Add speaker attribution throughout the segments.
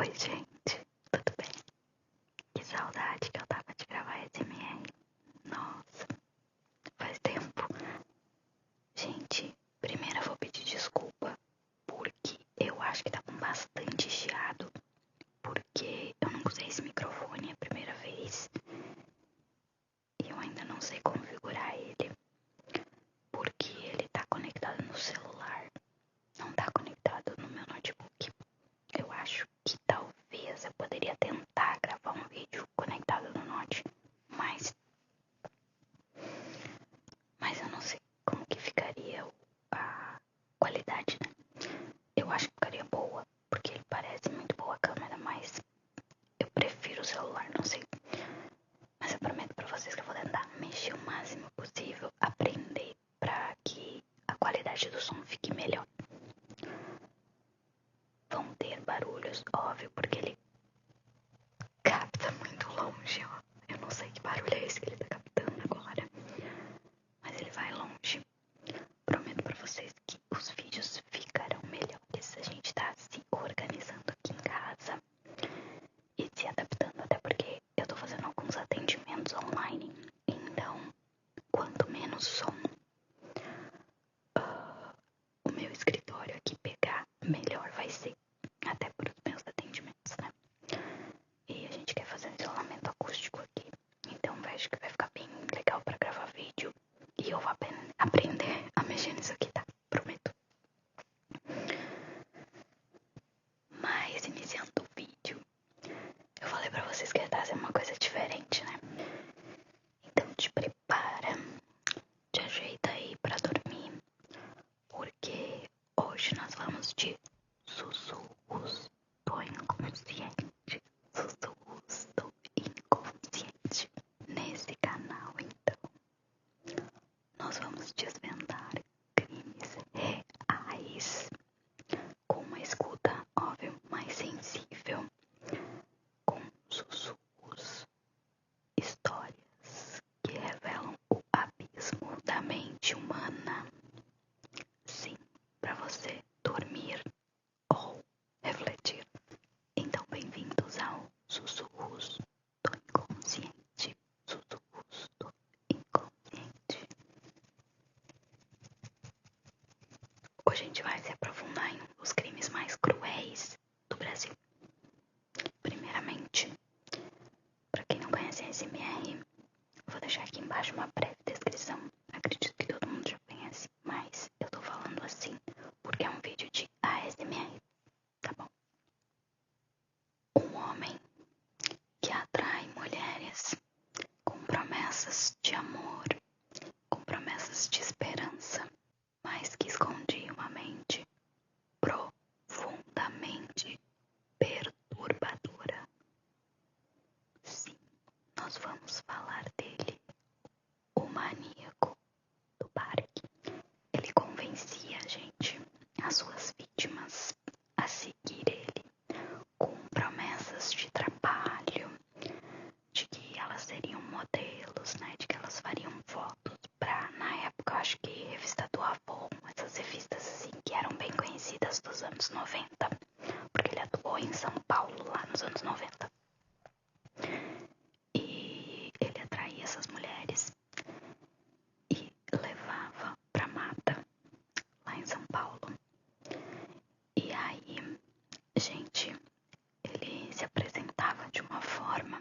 Speaker 1: Oi, gente, tudo bem? Que saudade que eu tava de gravar SMR. Nossa, faz tempo. Gente, primeiro eu vou pedir desculpa, porque eu acho que tá com bastante chiado, porque eu não usei esse microfone a primeira vez e eu ainda não sei configurar ele, porque ele tá conectado no celular, não tá conectado no meu notebook. Eu acho que talvez eu poderia tentar gravar um vídeo conectado no Note, mas eu não sei como que ficaria a qualidade, né? Eu acho que ficaria boa, porque ele parece muito boa a câmera, mas eu prefiro o celular, não sei. Mas eu prometo pra vocês que eu vou tentar mexer o máximo possível, aprender pra que a qualidade do som fique melhor. Vão ter barulhos, óbvio, porque ele capta muito longe, ó. Eu não sei que barulho é esse que ele tá captando agora, mas ele vai longe. Prometo pra vocês que os vídeos ficarão melhores. A gente tá se organizando aqui em casa e se adaptando, até porque eu tô fazendo alguns atendimentos online. Então, quanto menos som o meu escritório aqui pegar, melhor vai ser. Até para os meus atendimentos, né? E a gente quer fazer um isolamento acústico aqui. Então, acho que vai ficar bem legal pra gravar vídeo. E eu vou aprender a mexer nisso aqui, tá? Prometo. Mas, iniciando o vídeo, eu falei pra vocês que ia trazer uma coisa diferente, né? Então, te prepara, te ajeita aí pra dormir, porque hoje nós vamos de sussurros do inconsciente. Sussurros do inconsciente. Nesse canal, então, nós vamos desvendar crimes reais com uma escuta, óbvio, mais sensível, com sussurros, histórias que revelam o abismo da mente humana. Sim, para você dormir ou refletir. Então, bem-vindos ao Sussurros do Inconsciente. Sussurros do Inconsciente. Hoje a gente vai se aprofundar em um dos crimes mais cruéis do Brasil. Primeiramente, para quem não conhece a ASMR, vou deixar aqui embaixo uma breve descrição. Acredito que todo mundo já conhece, mas eu tô falando assim porque é um vídeo de ASMR, tá bom? Um homem que atrai mulheres com promessas de amor, com promessas de esperança, mas que escondia uma mente profundamente perturbadora. Sim, nós vamos falar dele, o maníaco do parque. Ele convencia a gente, as suas vítimas, a seguir ele com promessas de trabalho, de que elas seriam modelos, né, de que elas fariam fotos pra, na época, acho que revista do Avon, essas revistas assim que eram bem conhecidas dos anos 90, porque ele atuou em São Paulo lá nos anos 90. E ele atraía essas mulheres e levava pra mata lá em São Paulo. E aí, gente, ele se apresentava de uma forma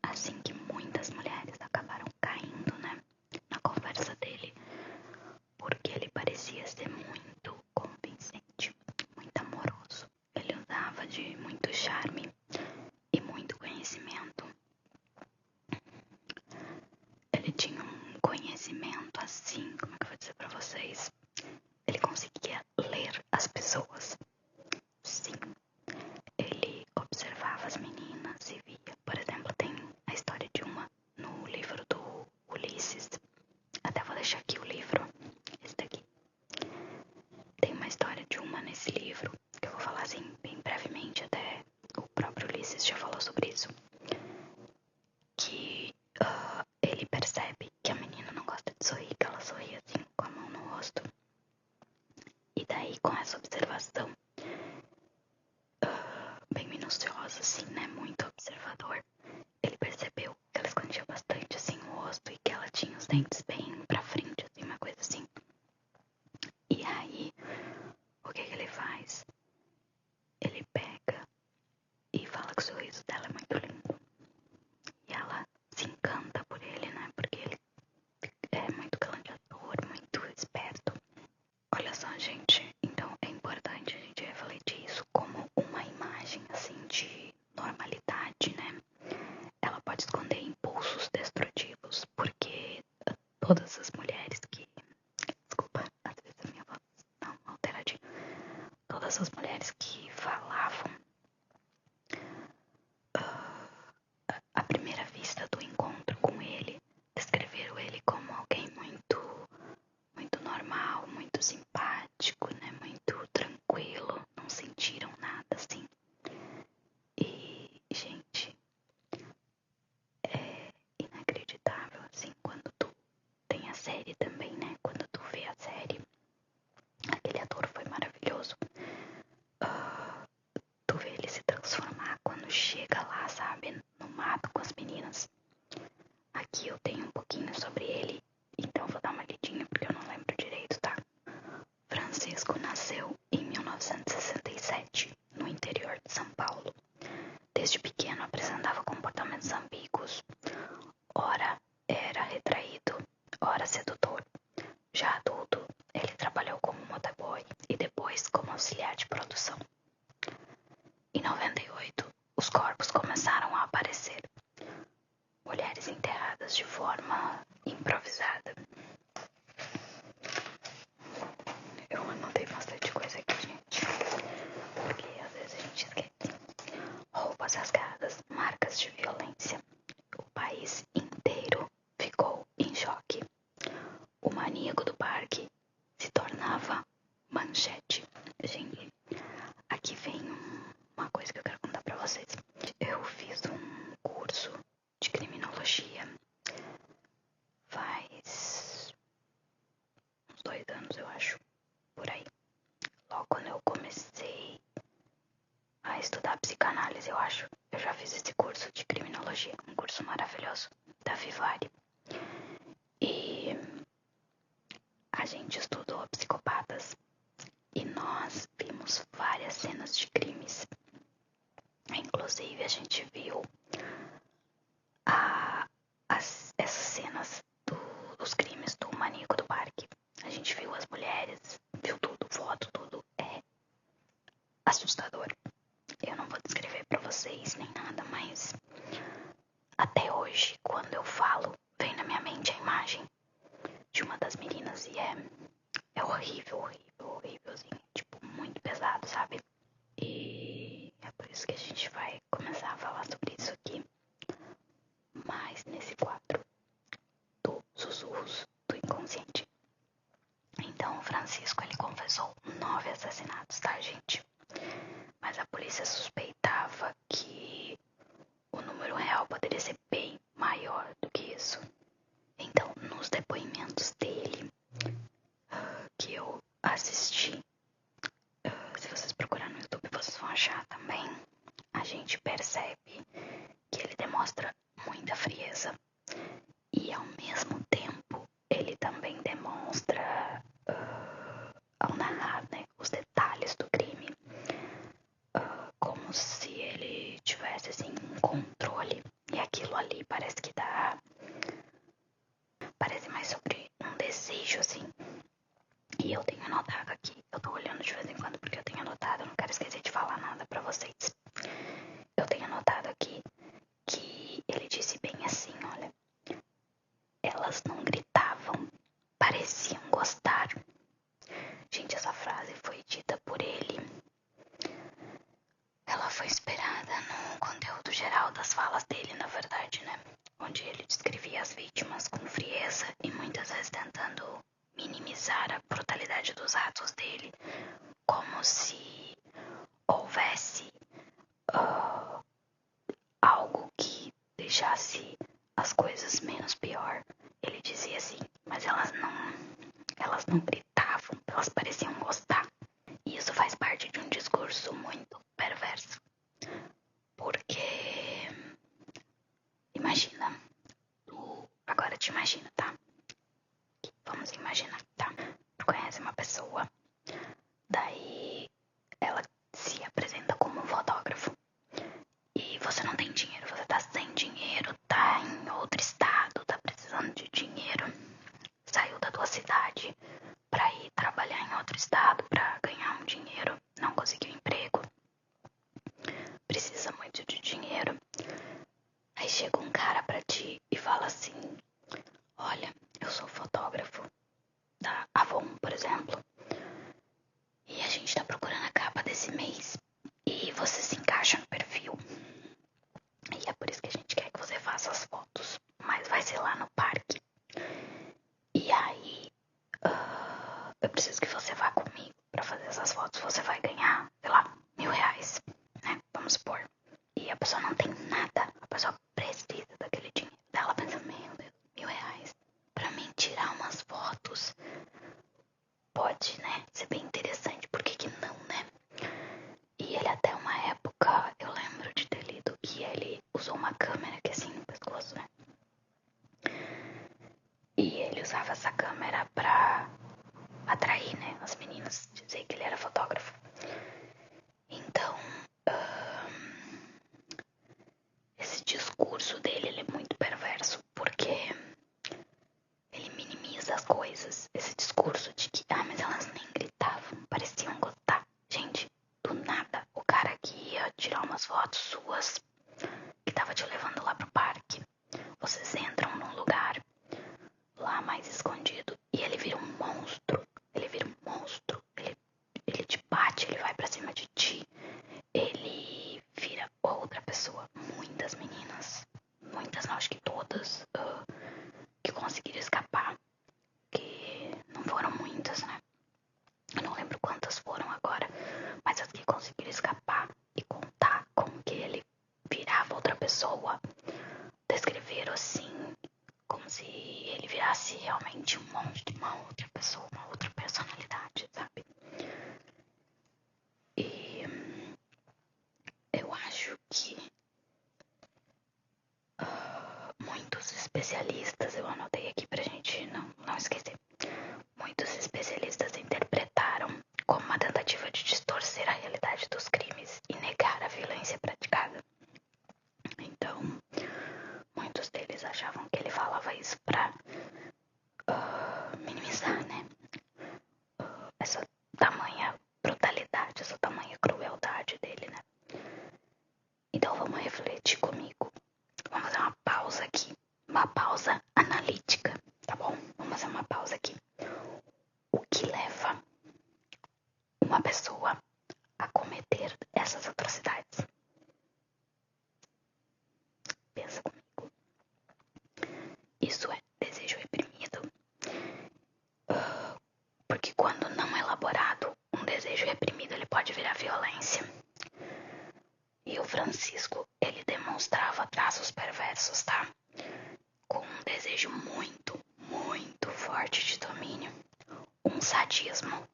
Speaker 1: assim que muitas mulheres acabaram caindo, né, na conversa dele, porque ele parecia ser muito convincente, muito amoroso. Ele usava de muito charme e muito conhecimento. Ele tinha um conhecimento assim, como é que eu vou dizer pra vocês? Ele conseguia ler as pessoas. Sim, ele observava as meninas e via. Por exemplo, tem a história de uma no livro do Ulisses. Até vou deixar aqui o livro, esse daqui. Tem uma história de uma nesse livro, que eu vou falar assim bem brevemente, até o próprio Ulisses já falou sobre isso. Que ele percebe que a menina não gosta de sorrir, que ela sorri assim, com a mão no rosto. E daí, com essa observação bem minuciosa, dentes bem pra frente, assim, uma coisa assim. E aí, o que ele faz? Ele pega e fala que o sorriso dela é muito lindo. E ela se encanta por ele, né? Porque ele é muito galanteador, muito esperto. Olha só, gente, então é importante a gente refletir isso como uma imagem, assim, de normalidade, né? Ela pode esconder impulsos destrutivos, porque todas as mulheres que... Desculpa, às vezes a minha voz dá uma alteradinha. Todas as mulheres que falavam à primeira vista do encontro com ele, descreveram ele como alguém muito normal, muito simpático, né? Muito tranquilo, não sentiram nada assim. E, gente, é inacreditável, assim, quando tu tem a série também, né? Quando tu vê a série, aquele ator foi maravilhoso. Tu vê ele se transformar quando chega lá, sabe? No mato com as meninas. Aqui eu tenho um pouquinho sobre ele, então vou dar uma lidinha porque eu não lembro direito, tá? Francisco nasceu em 1967, no interior de São Paulo. Desde pequeno apresentava comportamentos ambíguos. Ora era retraído, ora sedutor. Já adulto, ele trabalhou como motoboy e depois como auxiliar de produção. Em 98, os corpos começaram a aparecer. Mulheres enterradas de forma improvisada. Eu anotei bastante coisa aqui, gente, porque às vezes a gente esquece. Roupas rasgadas, marcas de violência. O país inteiro ficou em choque. O maníaco do parque se tornava manchete. Gente, aqui vem uma coisa que eu quero contar pra vocês. Eu fiz um curso de criminologia faz uns 2 anos, eu acho, por aí. Logo quando eu comecei a estudar psicanálise, eu acho, eu já fiz esse curso de criminologia, um curso maravilhoso da Vivari. E a gente estudou psicopatas e nós vimos várias cenas de crimes. Inclusive a gente viu essas cenas dos crimes do maníaco do parque. A gente viu as mulheres, viu tudo, foto, tudo. É assustador. Eu não vou descrever pra vocês nem nada, mas até hoje, quando eu falo, vem na minha mente a imagem de uma das meninas e é horrível, assim, tipo, muito pesado, sabe? E é por isso que a gente vai começar a falar sobre isso aqui. Mas nesse quadro do Sussurros do Inconsciente. Então o Francisco, ele confessou 9 assassinatos, tá, gente? Mas a polícia suspeitava que o número real poderia ser bem maior do que isso. Então, nos depoimentos dele, que eu assisti, se vocês procurarem no YouTube, vocês vão achar também, a gente percebe que ele demonstra muita frieza. E ao mesmo tempo, ele também demonstra, ao narrar, né, os detalhes do crime, como se ele tivesse, assim, um controle. E aquilo ali parece que dá... Parece mais sobre um desejo, assim. E eu tenho anotado aqui, eu tô olhando de vez em quando porque eu tenho anotado, eu não quero esquecer de falar nada pra vocês. Eu tenho anotado aqui que ele disse bem assim, olha, elas não gritavam, pareciam gostar. Gente, essa frase foi dita por ele. Ela foi inspirada no conteúdo geral das falas dele, na verdade, né? Onde ele descrevia as vítimas com frieza e muitas vezes tentando minimizar a brutalidade dos atos dele, como se houvesse algo que deixasse as coisas menos pior. Ele dizia assim, mas elas não gritavam, elas pareciam gostar. E isso faz parte de um discurso muito perverso. Porque imagina, agora te imagina, tá? acontecer lá no parque. E aí, eu preciso que você vá comigo pra fazer essas fotos. Você vai ganhar, sei lá, R$1.000, né? Vamos supor. E a pessoa não tem nada. A pessoa precisa daquele dinheiro dela. Pensa, meu Deus, R$1.000 pra mim tirar umas fotos. Pode, né? Ser bem interessante. Por que não, né? E ele até uma época, eu lembro de ter lido que ele usou uma câmera que assim no pescoço, né? E ele usava essa câmera pra atrair, né, as meninas, dizer que ele era fotógrafo. Então, esse discurso dele, ele é muito perverso, porque ele minimiza as coisas. Esse discurso de que, mas elas nem gritavam, pareciam gostar. Gente, do nada, o cara que ia tirar umas fotos suas, que tava te levando lá pro parque, vocês entram num lugar lá mais escondido e ele vira um monstro. Ele vira um monstro. Ele te bate, ele vai pra cima de ti. Ele vira outra pessoa. Muitas meninas, muitas não, acho que todas, que conseguiram escapar, que não foram muitas, né? Eu não lembro quantas foram agora, mas as que conseguiram escapar e contar como que ele virava outra pessoa, descreveram assim, como se ele virasse realmente um monstro, uma outra pessoa, uma outra personalidade, sabe? E eu acho que muitos especialistas, eu anotei aqui pra gente não esquecer, muitos especialistas interpretaram como uma tentativa de distorcer a realidade dos crimes e negar a violência praticada. Então, muitos deles achavam que ele falava isso pra minimizar, né? Essa tamanha brutalidade, essa tamanha crueldade dele, né? Então vamos refletir comigo. Vamos fazer uma pausa aqui. Uma pausa analítica, tá bom? Vamos fazer uma pausa aqui. O que leva uma pessoa a cometer essas atrocidades? Pensa comigo. Isso é desejo reprimido. Porque quando não elaborado, um desejo reprimido ele pode virar violência. E o Francisco, ele demonstrava traços perversos, tá? Com um desejo muito, muito forte de domínio. Um sadismo.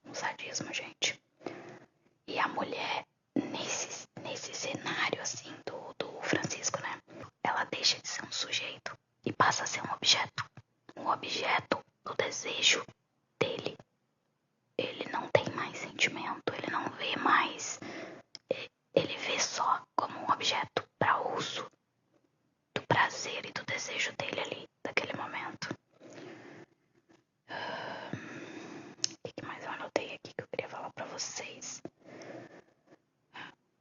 Speaker 1: Um sadismo, gente. E a mulher, nesse cenário, assim, do Francisco, né? Ela deixa de ser um sujeito e passa a ser um objeto. Um objeto do desejo dele. Ele não tem mais sentimento, ele não vê mais. Ele vê só como um objeto para uso do prazer e do desejo dele ali, daquele momento. O que mais eu anotei aqui que eu queria falar pra vocês?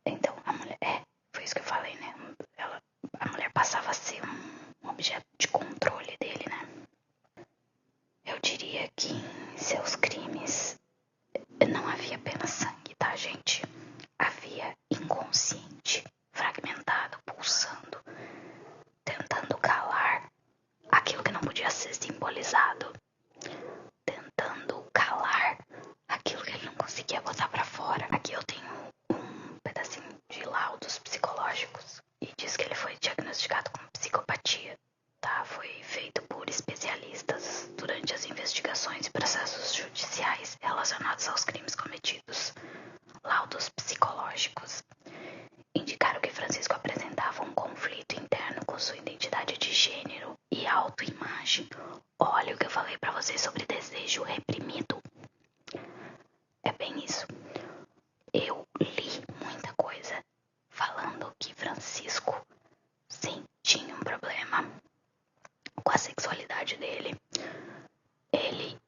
Speaker 1: Então, a mulher, foi isso que eu falei, né? A mulher passava a ser um objeto de controle dele, né? Eu diria que em seus crimes não havia apenas sangue, tá, gente? Havia inconsciente, fragmentado, pulsando, tentando calar aquilo que não podia ser simbolizado, tentando calar aquilo que ele não conseguia botar pra fora. Aqui eu tenho um pedacinho de laudos psicológicos e diz que ele foi diagnosticado com psicopatia, tá? Foi feito por especialistas durante as investigações e processos judiciais relacionados aos crimes cometidos. Laudos psicológicos indicaram que Francisco apresentava um conflito interno com sua identidade de gênero e autoimagem. Olha o que eu falei pra vocês sobre desejo reprimido. É bem isso. Eu li muita coisa falando que Francisco, sim, tinha um problema com a sexualidade dele. Ele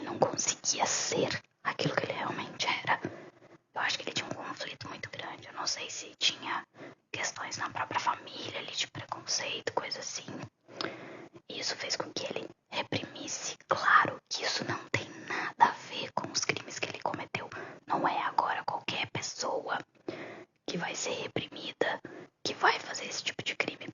Speaker 1: não conseguia ser aquilo que ele realmente era. Eu acho que ele tinha um conflito muito grande. Eu não sei se tinha questões na própria família ali de preconceito, coisa assim. E isso fez com que ele reprimisse. Claro que isso não tem nada a ver com os crimes que ele cometeu. Não é agora qualquer pessoa que vai ser reprimida, que vai fazer esse tipo de crime.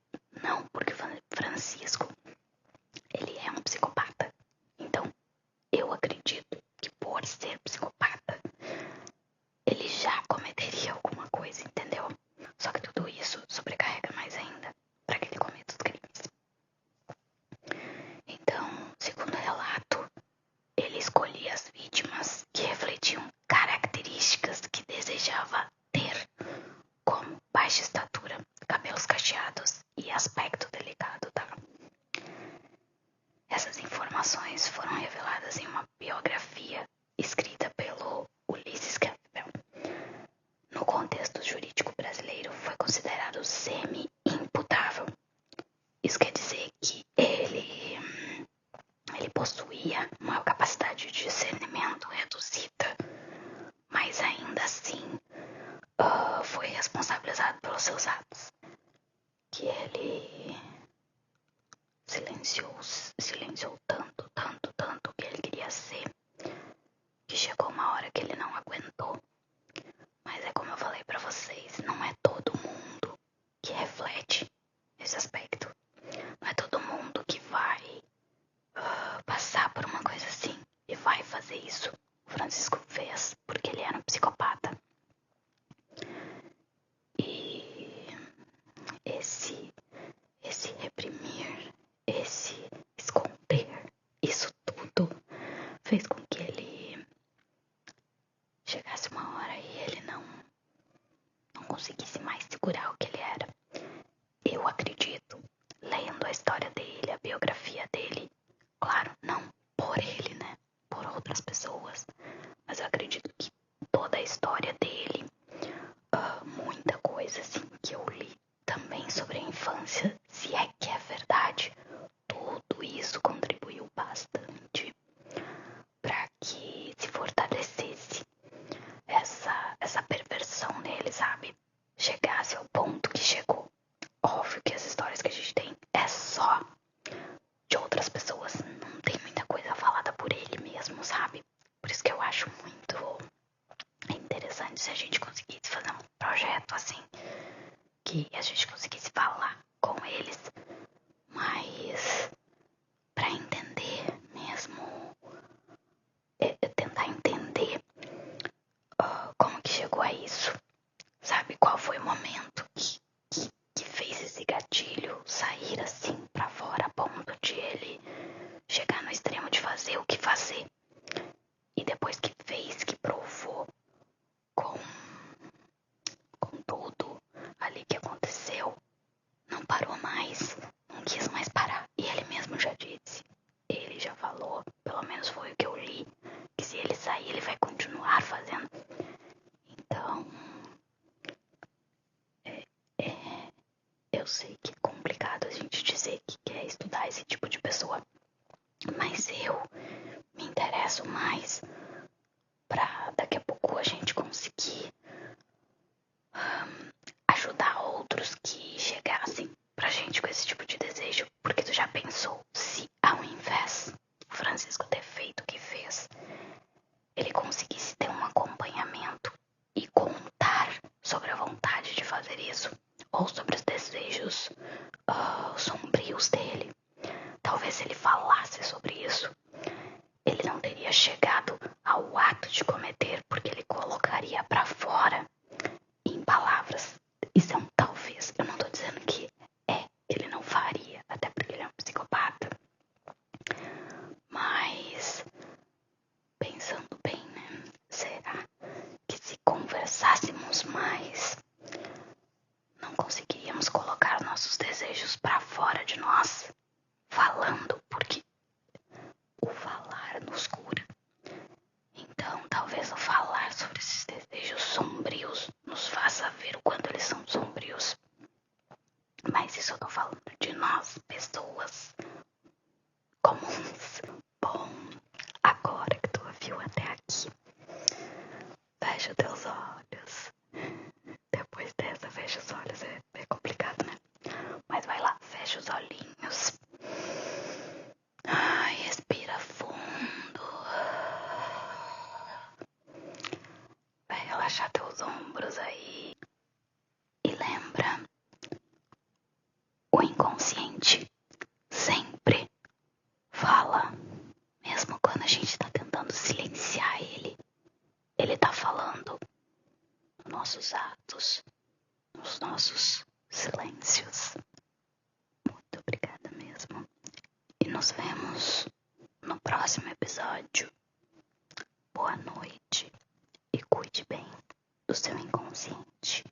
Speaker 1: silenciou tanto o que ele queria ser, que chegou uma hora que ele não aguentou. Mas é como eu falei pra vocês, não é todo mundo que reflete esse aspecto. Não é todo mundo que vai passar por uma coisa assim e vai fazer isso. O Francisco fez porque ele era um psicopata. E esse reprimir, esse esconder, isso tudo fez com que ele chegasse uma hora e ele não conseguisse mais segurar o que ele era. Eu acredito, lendo a história dele, a biografia dele, claro, não por ele, né? Por outras pessoas, mas eu acredito que toda a história dele, muita coisa assim que eu li também sobre a infância, se é que é verdade, tudo isso contribuiu bastante para que se fortalecesse essa perversão nele, sabe? Chegasse ao ponto que chegou. Óbvio que as histórias que a gente tem é só de outras pessoas, não tem muita coisa falada por ele mesmo, sabe? Por isso que eu acho muito interessante se a gente conseguisse fazer um projeto assim, que a gente conseguisse falar com eles, mas pra entender mesmo, tentar entender como que chegou a isso, sabe? Qual foi o momento que fez esse gatilho sair assim pra fora a ponto de ele chegar no extremo de fazer o que fazer. E depois que fez, que provou com tudo ali que aconteceu, não parou mais, não quis mais parar. E ele mesmo já disse, ele já falou, pelo menos foi o que eu li, que se ele sair, ele vai continuar fazendo. Então, eu sei que é complicado a gente dizer que quer estudar esse tipo de pessoa, mas eu me interesso mais pra daqui a pouco a gente conseguir ajudar outros que chegassem pra gente com esse tipo de desejo. Porque tu já pensou se ao invés do Francisco ter feito o que fez, ele conseguisse ter um acompanhamento e contar sobre a vontade de fazer isso, ou sobre os desejos sombrios dele. Talvez se ele falasse sobre isso, ele não teria chegado ao ato de cometer, porque ele colocaria pra fora em palavras. Isso é um talvez. Eu não tô dizendo que ele não faria, até porque ele é um psicopata. Mas, pensando bem, né? Será que se conversássemos mais, não conseguiríamos colocar nossos desejos pra fora de nós, falando, porque o falar nos cura. Então, talvez o falar sobre esses desejos sombrios nos faça ver o quanto eles são sombrios. Mas isso eu tô falando de nós, pessoas comuns. Bom, agora que tu ouviu até aqui, fecha teus olhos. Depois dessa, fecha os olhos. É complicado, né? Mas vai lá, fecha os olhinhos. Ai, respira fundo. Vai relaxar teus ombros aí. E lembra, o inconsciente sempre fala, mesmo quando a gente tá tentando silenciar ele. Ele tá falando nos nossos atos, nos nossos silêncios. Muito obrigada mesmo. E nos vemos no próximo episódio. Boa noite e cuide bem do seu inconsciente.